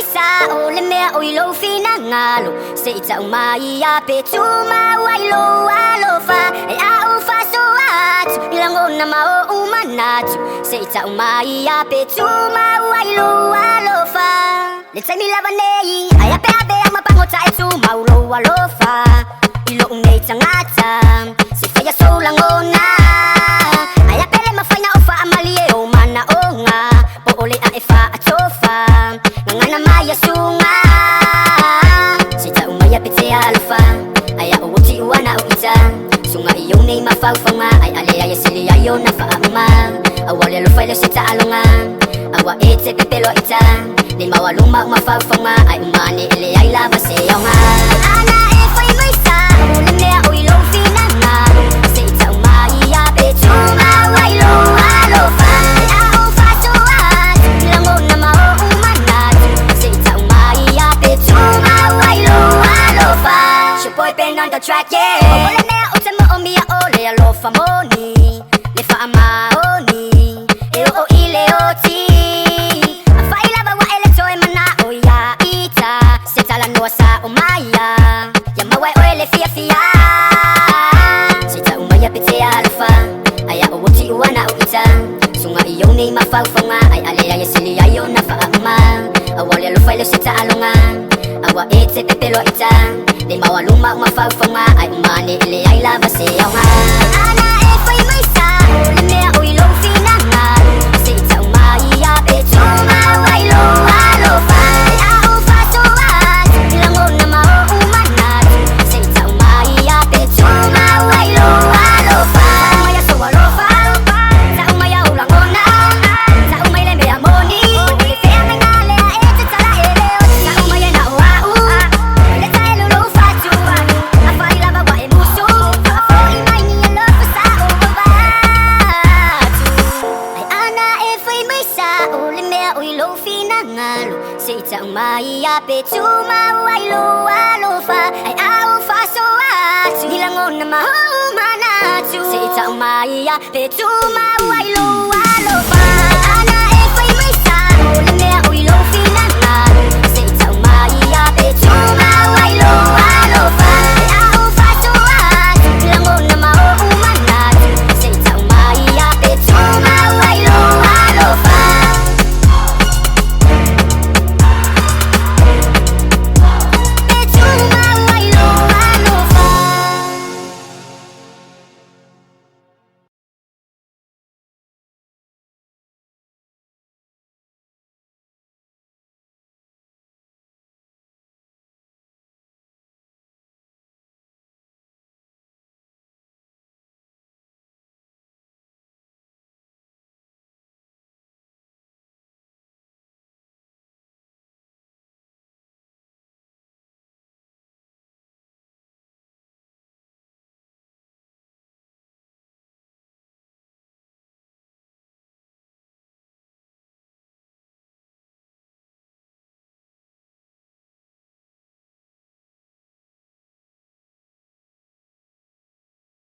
mai sa o le mea o I lo fina ngalo se ita o mai a pe tu ma wai lo alofa e a o fa so atu ilango na ma o umanatu se ita o mai a pe tu ma wai lo alofa le tsai mi lava nei ai a pe ave a mapangota e tu ma o lo alofa ilo nei tangata se fai a so langona ai a pele mafaina o fa amali e o mana o nga po ole a e fa a tofa ngana mai a sunga se ta o mai a pete alfa ai a o ti wana o ita sunga I nei ma fa fanga ai ale ai sili ai o na fa ma a wale lo fa le se ta alonga awa e te pepelo ita nei ma waluma ma fa fanga ai umane ele ai lava se yonga ana e fa mai sa le mea o I lo fina na se ta o mai a pe tu ma wai lo alo fa a o fa so a lango na ma o umana se ta o mai a pe tu ma wai lo alo fa she boy been on the track yeah o le mea o te mo o mia o le alo fa moni le fa ma oni e o I le o ti a fa I lava wa ele toi mana o ya ita se ta la no sa o mai ya ma wai o ele fia fia se ta o mai a pete alfa ai a o ti wana o ita sunga I nei ma fa fanga ai ale ai sili ai o na fa ma a wale lo fa le se ta alonga awa e te pepelo ita nei ma waluma ma fa fanga ai umane ele ai lava se yonga ana e fa mai sa le mea o I lo fina nga se ta o mai a pe tu ma wai lo alo fa a o fa so a lango na ma o umana se ta o mai a pe tu ma wai lo alo fa mai so alo fa sa o mai o lango na sa o mai le mea moni le fe a nga le a e te tala ele o sa o mai na o a u le ta e lo fa tu a fa I lava wa e musu a fo I mai ni lo fa sa o ba ai ana e fa mai sa o le mea o I lo fina ngalo se ita o mai a pe tu ma wai lo alo fa ai a o fa so a tu ilango na ma o mana tu se ita o mai a pe tu ma wai lo alo fa